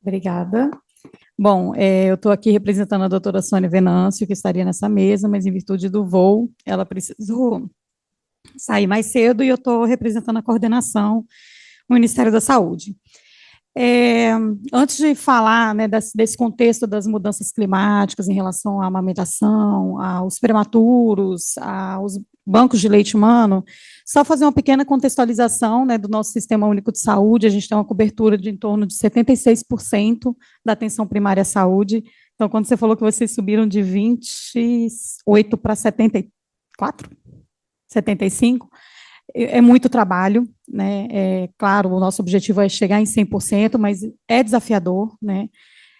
Obrigada. Bom, eu estou aqui representando a doutora Sônia Venâncio, que estaria nessa mesa, mas em virtude do voo, ela precisou sair mais cedo e eu estou representando a coordenação do Ministério da Saúde. É, Antes de falar, né, desse contexto das mudanças climáticas em relação à amamentação, aos prematuros, aos bancos de leite humano, só fazer uma pequena contextualização, né, do nosso Sistema Único de Saúde. A gente tem uma cobertura de em torno de 76% da atenção primária à saúde. Então, quando você falou que vocês subiram de 28 para 74, 75, é muito trabalho, né? Claro, o nosso objetivo é chegar em 100%, mas é desafiador, né,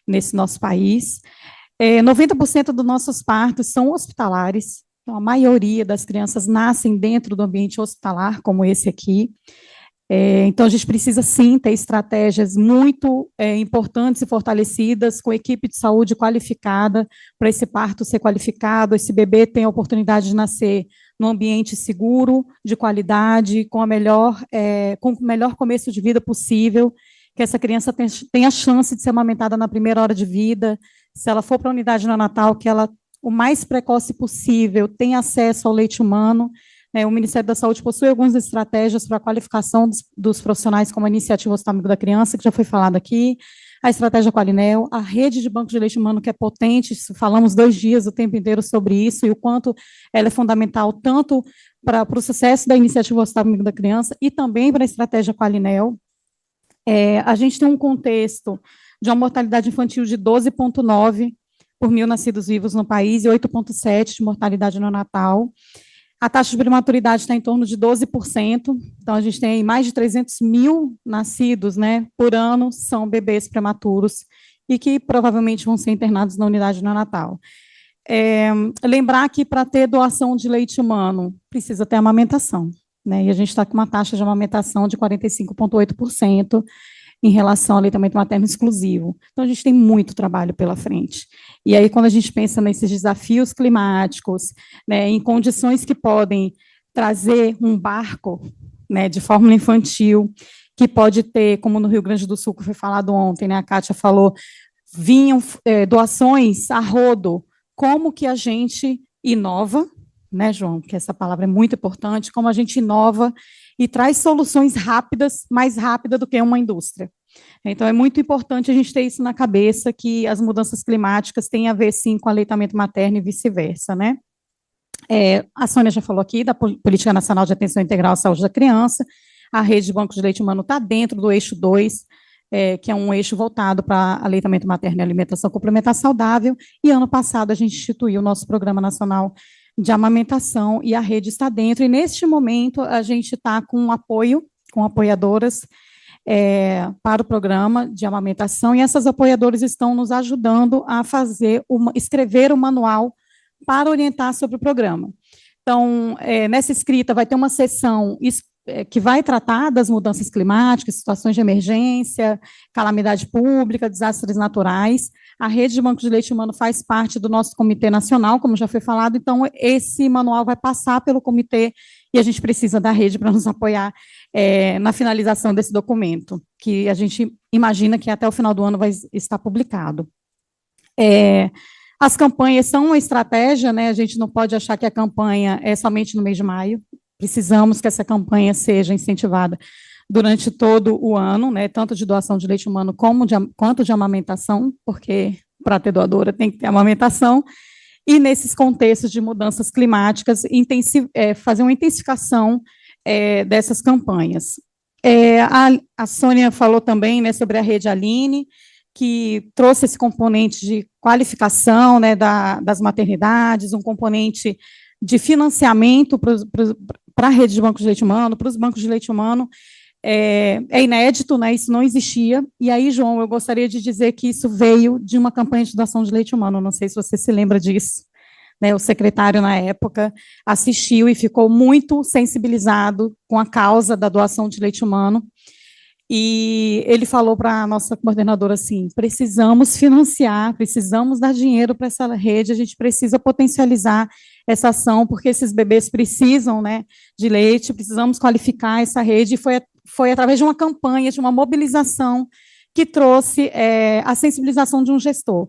nesse nosso país. 90% dos nossos partos são hospitalares, então a maioria das crianças nascem dentro do ambiente hospitalar, como esse aqui. Então, a gente precisa, sim, ter estratégias muito importantes e fortalecidas, com equipe de saúde qualificada, para esse parto ser qualificado, esse bebê ter a oportunidade de nascer num ambiente seguro, de qualidade, com o melhor começo de vida possível, que essa criança tenha a chance de ser amamentada na primeira hora de vida, se ela for para a unidade neonatal, que ela, o mais precoce possível, tenha acesso ao leite humano. O Ministério da Saúde possui algumas estratégias para a qualificação dos profissionais, como a Iniciativa Hospital Amigo da Criança, que já foi falado aqui, a estratégia Qualinel, a rede de banco de leite humano, que é potente, falamos 2 dias o tempo inteiro sobre isso, e o quanto ela é fundamental tanto para o sucesso da Iniciativa Hospital Amigo da Criança e também para a estratégia Qualinel. A gente tem um contexto de uma mortalidade infantil de 12,9 por 1.000 nascidos vivos no país e 8,7 de mortalidade neonatal. A taxa de prematuridade está em torno de 12%, então a gente tem mais de 300 mil nascidos, né, por ano, são bebês prematuros e que provavelmente vão ser internados na unidade neonatal. Lembrar que para ter doação de leite humano, precisa ter amamentação, né, e a gente está com uma taxa de amamentação de 45,8% em relação ao aleitamento materno exclusivo. Então, a gente tem muito trabalho pela frente. E aí, quando a gente pensa nesses desafios climáticos, né, em condições que podem trazer um barco, né, de fórmula infantil, que pode ter, como no Rio Grande do Sul, que foi falado ontem, né, a Kátia falou, vinham doações a rodo, como que a gente inova, né, João, que essa palavra é muito importante, como a gente inova e traz soluções rápidas, mais rápida do que uma indústria. Então, é muito importante a gente ter isso na cabeça, que as mudanças climáticas têm a ver, sim, com aleitamento materno e vice-versa, né? A Sônia já falou aqui da Política Nacional de Atenção Integral à Saúde da Criança, a rede de bancos de leite humano está dentro do eixo 2, que é um eixo voltado para aleitamento materno e alimentação complementar saudável, e ano passado a gente instituiu o nosso Programa Nacional de Amamentação, e a rede está dentro, e neste momento a gente está com apoio, com apoiadoras, para o programa de amamentação, e essas apoiadoras estão nos ajudando a escrever o manual para orientar sobre o programa. Então, nessa escrita vai ter uma seção que vai tratar das mudanças climáticas, situações de emergência, calamidade pública, desastres naturais. A rede de bancos de leite humano faz parte do nosso comitê nacional, como já foi falado, então esse manual vai passar pelo comitê e a gente precisa da rede para nos apoiar na finalização desse documento, que a gente imagina que até o final do ano vai estar publicado. As campanhas são uma estratégia, né? A gente não pode achar que a campanha é somente no mês de maio, precisamos que essa campanha seja incentivada durante todo o ano, né, tanto de doação de leite humano quanto de amamentação, porque para ter doadora tem que ter amamentação, e nesses contextos de mudanças climáticas, fazer uma intensificação dessas campanhas. A Sônia falou também, né, sobre a Rede Aline, que trouxe esse componente de qualificação, né, das maternidades, um componente de financiamento para a rede de bancos de leite humano, para os bancos de leite humano, é inédito, né, isso não existia, e aí, João, eu gostaria de dizer que isso veio de uma campanha de doação de leite humano, não sei se você se lembra disso, né, o secretário, na época, assistiu e ficou muito sensibilizado com a causa da doação de leite humano, e ele falou para a nossa coordenadora assim, precisamos financiar, precisamos dar dinheiro para essa rede, a gente precisa potencializar essa ação, porque esses bebês precisam, né, de leite, precisamos qualificar essa rede, e foi através de uma campanha, de uma mobilização, que trouxe a sensibilização de um gestor.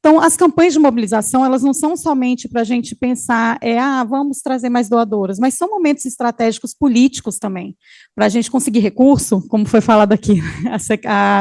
Então, as campanhas de mobilização, elas não são somente para a gente pensar, vamos trazer mais doadoras, mas são momentos estratégicos políticos também, para a gente conseguir recurso, como foi falado aqui,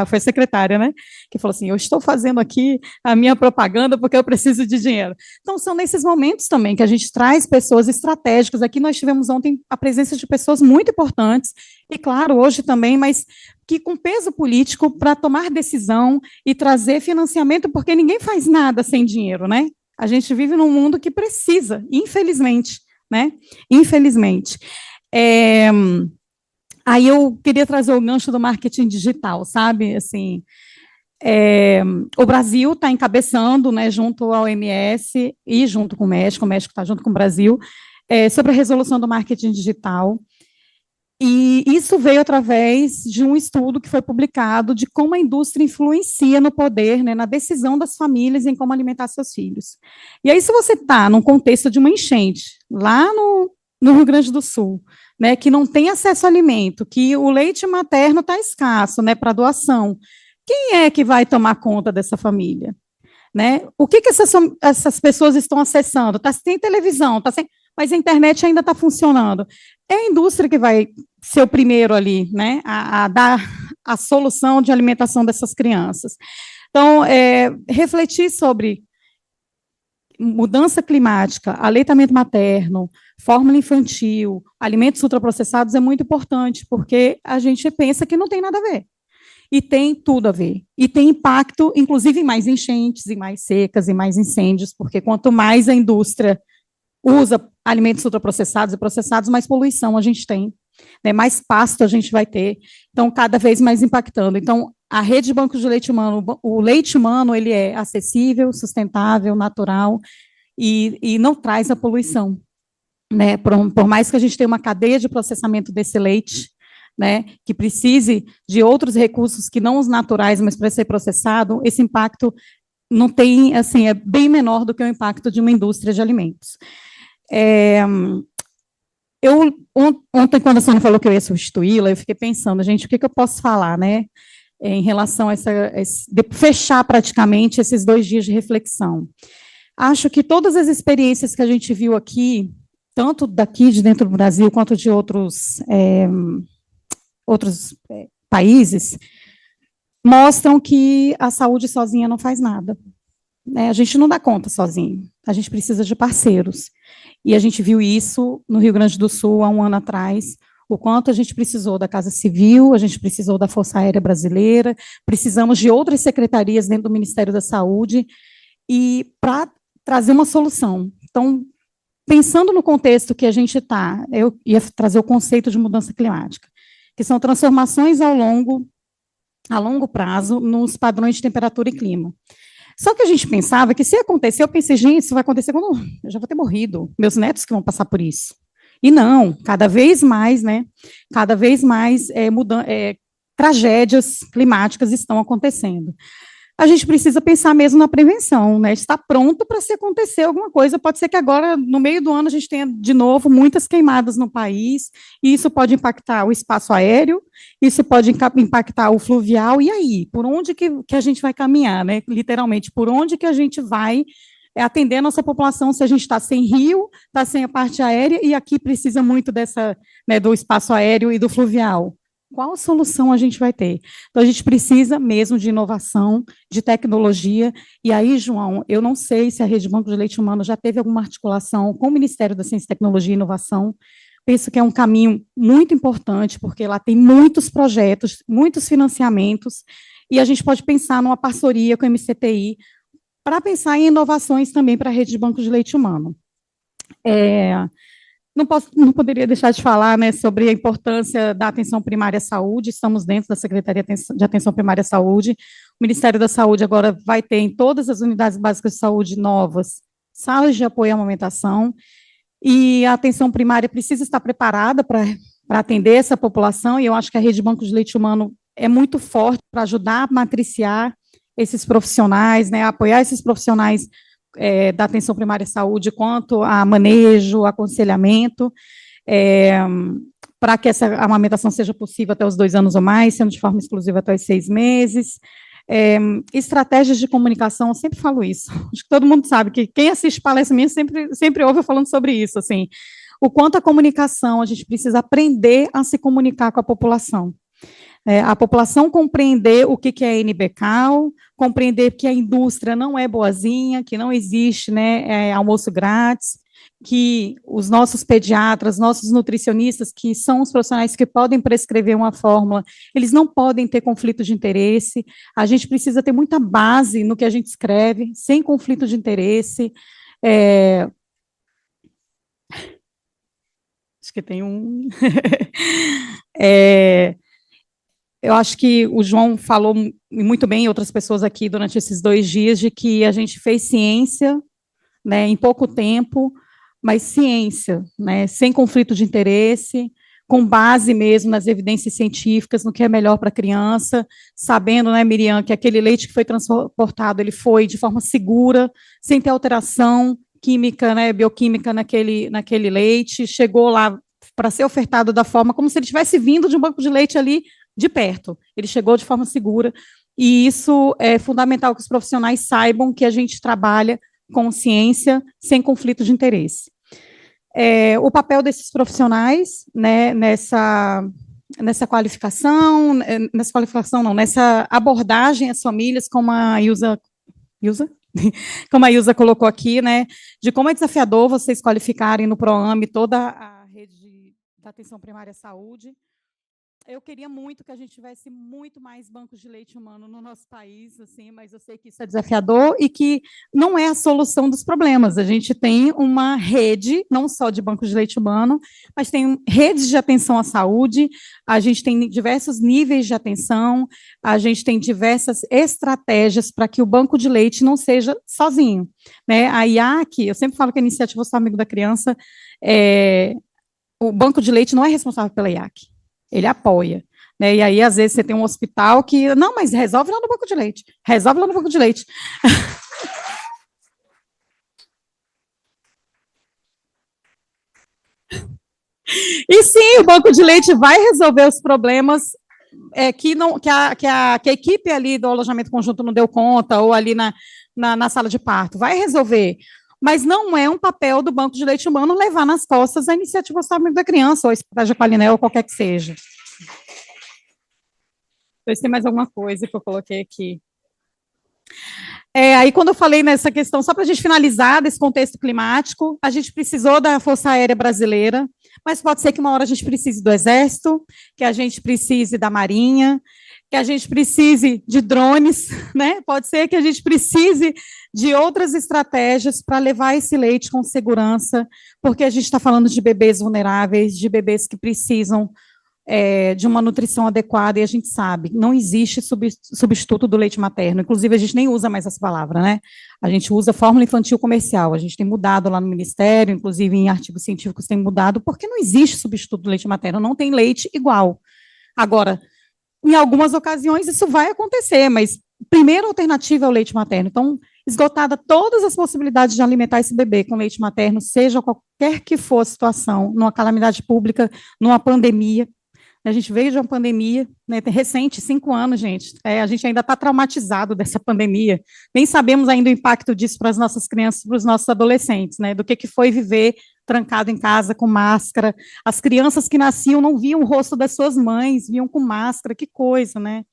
foi a secretária, né, que falou assim, eu estou fazendo aqui a minha propaganda porque eu preciso de dinheiro. Então, são nesses momentos também que a gente traz pessoas estratégicas. Aqui nós tivemos ontem a presença de pessoas muito importantes, e claro, hoje também, mas que com peso político para tomar decisão e trazer financiamento, porque ninguém faz nada sem dinheiro, né? A gente vive num mundo que precisa, infelizmente, né? Infelizmente. Aí eu queria trazer o gancho do marketing digital, sabe? Assim, o Brasil está encabeçando, né, junto ao OMS e junto com o México está junto com o Brasil, sobre a resolução do marketing digital. E isso veio através de um estudo que foi publicado de como a indústria influencia no poder, né, na decisão das famílias em como alimentar seus filhos. E aí, se você está num contexto de uma enchente, lá no Rio Grande do Sul, né, que não tem acesso a alimento, que o leite materno está escasso, né, para doação, quem é que vai tomar conta dessa família? Né? O que essas pessoas estão acessando? Tem televisão, mas a internet ainda está funcionando. É a indústria que vai ser o primeiro ali, né, a dar a solução de alimentação dessas crianças. Então, refletir sobre mudança climática, aleitamento materno, fórmula infantil, alimentos ultraprocessados é muito importante, porque a gente pensa que não tem nada a ver. E tem tudo a ver. E tem impacto, inclusive, em mais enchentes, em mais secas, em mais incêndios, porque quanto mais a indústria usa alimentos ultraprocessados e processados, mais poluição a gente tem, né, mais pasto a gente vai ter, então cada vez mais impactando. Então, a rede de bancos de leite humano, o leite humano, ele é acessível, sustentável, natural, e não traz a poluição, né, por mais que a gente tenha uma cadeia de processamento desse leite, né, que precise de outros recursos que não os naturais, mas para ser processado, esse impacto não tem, assim, é bem menor do que o impacto de uma indústria de alimentos. Ontem, quando a Sônia falou que eu ia substituí-la, eu fiquei pensando, gente, o que eu posso falar, né, em relação a fechar praticamente esses 2 dias de reflexão. Acho que todas as experiências que a gente viu aqui, tanto daqui de dentro do Brasil, quanto de outros países, mostram que a saúde sozinha não faz nada. Né? A gente não dá conta sozinho, a gente precisa de parceiros. E a gente viu isso no Rio Grande do Sul há um ano atrás, o quanto a gente precisou da Casa Civil, a gente precisou da Força Aérea Brasileira, precisamos de outras secretarias dentro do Ministério da Saúde, e para trazer uma solução. Então, pensando no contexto que a gente está, eu ia trazer o conceito de mudança climática, que são transformações a longo prazo nos padrões de temperatura e clima. Só que a gente pensava que se acontecer, eu pensei, gente, isso vai acontecer quando eu já vou ter morrido, meus netos que vão passar por isso. E não, cada vez mais, né, cada vez mais tragédias climáticas estão acontecendo. A gente precisa pensar mesmo na prevenção, né, estar pronto para se acontecer alguma coisa. Pode ser que agora, no meio do ano, a gente tenha, de novo, muitas queimadas no país, e isso pode impactar o espaço aéreo, isso pode impactar o fluvial, e aí? Por onde que a gente vai caminhar, né? Literalmente, por onde que a gente vai atender a nossa população se a gente está sem rio, está sem a parte aérea, e aqui precisa muito né, do espaço aéreo e do fluvial? Qual solução a gente vai ter? Então, a gente precisa mesmo de inovação, de tecnologia, e aí, João, eu não sei se a Rede Banco de Leite Humano já teve alguma articulação com o Ministério da Ciência, Tecnologia e Inovação. Penso que é um caminho muito importante, porque lá tem muitos projetos, muitos financiamentos, e a gente pode pensar numa parceria com a MCTI para pensar em inovações também para a Rede de Banco de Leite Humano. Não poderia deixar de falar, né, sobre a importância da atenção primária à saúde. Estamos dentro da Secretaria de Atenção Primária à Saúde. O Ministério da Saúde agora vai ter em todas as unidades básicas de saúde novas salas de apoio à amamentação, e a atenção primária precisa estar preparada para atender essa população, e eu acho que a Rede de Banco de Leite Humano é muito forte para ajudar a matriciar esses profissionais, né, a apoiar esses profissionais da atenção primária à saúde, quanto a manejo, aconselhamento, para que essa amamentação seja possível até os 2 anos ou mais, sendo de forma exclusiva até os 6 meses. Estratégias de comunicação, eu sempre falo isso. Acho que todo mundo sabe que quem assiste palestra minha sempre ouve eu falando sobre isso, assim. O quanto a comunicação, a gente precisa aprender a se comunicar com a população. A população compreender o que é NBCAL, compreender que a indústria não é boazinha, que não existe, né, almoço grátis, que os nossos pediatras, nossos nutricionistas, que são os profissionais que podem prescrever uma fórmula, eles não podem ter conflito de interesse, a gente precisa ter muita base no que a gente escreve, sem conflito de interesse. Acho que tem um... Eu acho que o João falou muito bem, e outras pessoas aqui, durante esses 2 dias, de que a gente fez ciência, né, em pouco tempo, mas ciência, né, sem conflito de interesse, com base mesmo nas evidências científicas, no que é melhor para a criança, sabendo, né, Miriam, que aquele leite que foi transportado, ele foi de forma segura, sem ter alteração química, né, bioquímica naquele leite, chegou lá para ser ofertado da forma como se ele tivesse vindo de um banco de leite ali de perto. Ele chegou de forma segura, e isso é fundamental que os profissionais saibam que a gente trabalha com ciência, sem conflito de interesse. O papel desses profissionais, né, nessa qualificação, nessa abordagem às famílias, como a Ilza? Como a Ilza colocou aqui, né, de como é desafiador vocês qualificarem no PROAME toda a rede da atenção primária à saúde. Eu queria muito que a gente tivesse muito mais bancos de leite humano no nosso país, assim, mas eu sei que isso é desafiador e que não é a solução dos problemas. A gente tem uma rede, não só de bancos de leite humano, mas tem redes de atenção à saúde, a gente tem diversos níveis de atenção, a gente tem diversas estratégias para que o banco de leite não seja sozinho, né? A IAC, eu sempre falo que a iniciativa Sou Amigo da Criança, o banco de leite não é responsável pela IAC. Ele apoia, né? E aí, às vezes, você tem um hospital que, não, mas resolve lá no banco de leite, resolve lá no banco de leite. E sim, o banco de leite vai resolver os problemas que a equipe ali do alojamento conjunto não deu conta, ou ali na sala de parto, vai resolver. Mas não é um papel do banco de leite humano levar nas costas a iniciativa Sou Amigo da Criança, ou a Hospital Qualinel, ou qualquer que seja. Ver se tem mais alguma coisa que eu coloquei aqui. Aí, quando eu falei nessa questão, só para a gente finalizar desse contexto climático, a gente precisou da Força Aérea Brasileira, mas pode ser que uma hora a gente precise do Exército, que a gente precise da Marinha, que a gente precise de drones, né? Pode ser que a gente precise de outras estratégias para levar esse leite com segurança, porque a gente está falando de bebês vulneráveis, de bebês que precisam de uma nutrição adequada, e a gente sabe, não existe substituto do leite materno, inclusive a gente nem usa mais essa palavra, né? A gente usa fórmula infantil comercial, a gente tem mudado lá no Ministério, inclusive em artigos científicos tem mudado, porque não existe substituto do leite materno, não tem leite igual. Agora, em algumas ocasiões isso vai acontecer, mas a primeira alternativa é o leite materno. Então, esgotada todas as possibilidades de alimentar esse bebê com leite materno, seja qualquer que for a situação, numa calamidade pública, numa pandemia. A gente veio de uma pandemia, né, recente, 5 anos, gente. A gente ainda está traumatizado dessa pandemia. Nem sabemos ainda o impacto disso para as nossas crianças, para os nossos adolescentes, né? Do que foi viver trancado em casa com máscara. As crianças que nasciam não viam o rosto das suas mães, viam com máscara, que coisa, né?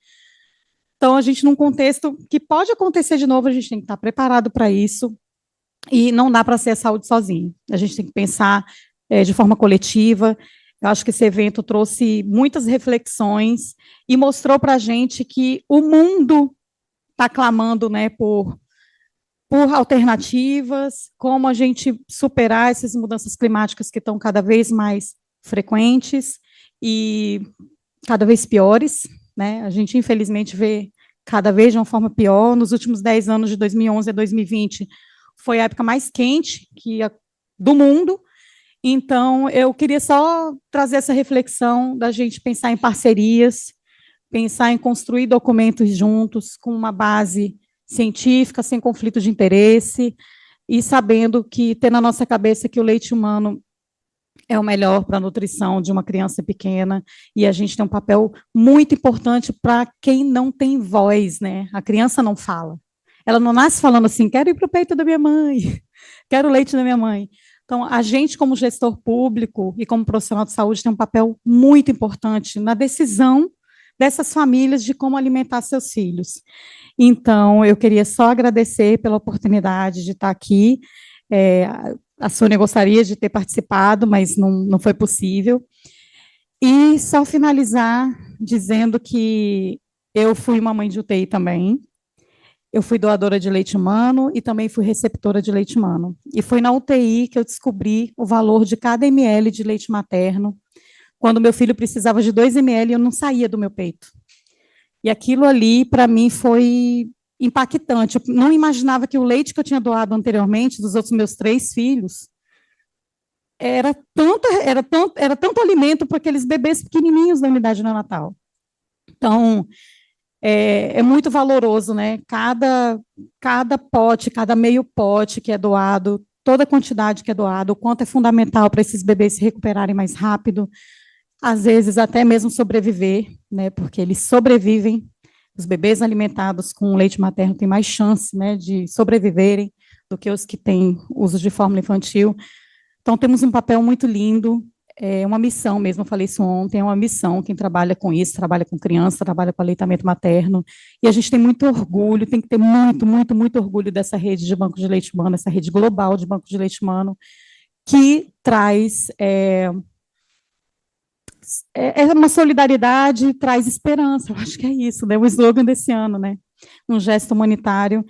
Então, a gente, num contexto que pode acontecer de novo, a gente tem que estar preparado para isso, e não dá para ser a saúde sozinho. A gente tem que pensar de forma coletiva. Eu acho que esse evento trouxe muitas reflexões e mostrou para a gente que o mundo está clamando, né, por alternativas, como a gente superar essas mudanças climáticas que estão cada vez mais frequentes e cada vez piores, né? A gente, infelizmente, vê cada vez de uma forma pior. Nos últimos 10 anos, de 2011 a 2020, foi a época mais quente do mundo. Então, eu queria só trazer essa reflexão da gente pensar em parcerias, pensar em construir documentos juntos, com uma base científica, sem conflito de interesse, e sabendo que ter na nossa cabeça que o leite humano é o melhor para a nutrição de uma criança pequena, e a gente tem um papel muito importante para quem não tem voz, né? A criança não fala. Ela não nasce falando assim, quero ir para o peito da minha mãe, quero o leite da minha mãe. Então, a gente, como gestor público e como profissional de saúde, tem um papel muito importante na decisão dessas famílias de como alimentar seus filhos. Então, eu queria só agradecer pela oportunidade de estar aqui. É, a Sônia gostaria de ter participado, mas não foi possível. E só finalizar dizendo que eu fui uma mãe de UTI também. Eu fui doadora de leite humano e também fui receptora de leite humano. E foi na UTI que eu descobri o valor de cada ml de leite materno. Quando meu filho precisava de 2 ml, eu não saía do meu peito. E aquilo ali, para mim, foi impactante. Eu não imaginava que o leite que eu tinha doado anteriormente, dos outros meus 3 filhos, era tanto alimento para aqueles bebês pequenininhos da unidade neonatal. Então, é muito valoroso, né? Cada pote, cada meio pote que é doado, toda a quantidade que é doada, o quanto é fundamental para esses bebês se recuperarem mais rápido, às vezes até mesmo sobreviver, né? Porque eles sobrevivem. Os bebês alimentados com leite materno têm mais chance, né, de sobreviverem do que os que têm uso de fórmula infantil. Então, temos um papel muito lindo, é uma missão mesmo, eu falei isso ontem, é uma missão, quem trabalha com isso, trabalha com criança, trabalha com aleitamento materno, e a gente tem muito orgulho, tem que ter muito, muito, muito orgulho dessa rede de banco de leite humano, essa rede global de banco de leite humano, que traz uma solidariedade, traz esperança, eu acho que é isso, né, o slogan desse ano, né, um gesto humanitário.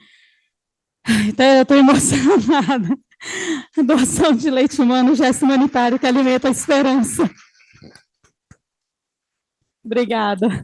Então, eu estou emocionada. A doação de leite humano, um gesto humanitário que alimenta a esperança. Obrigada.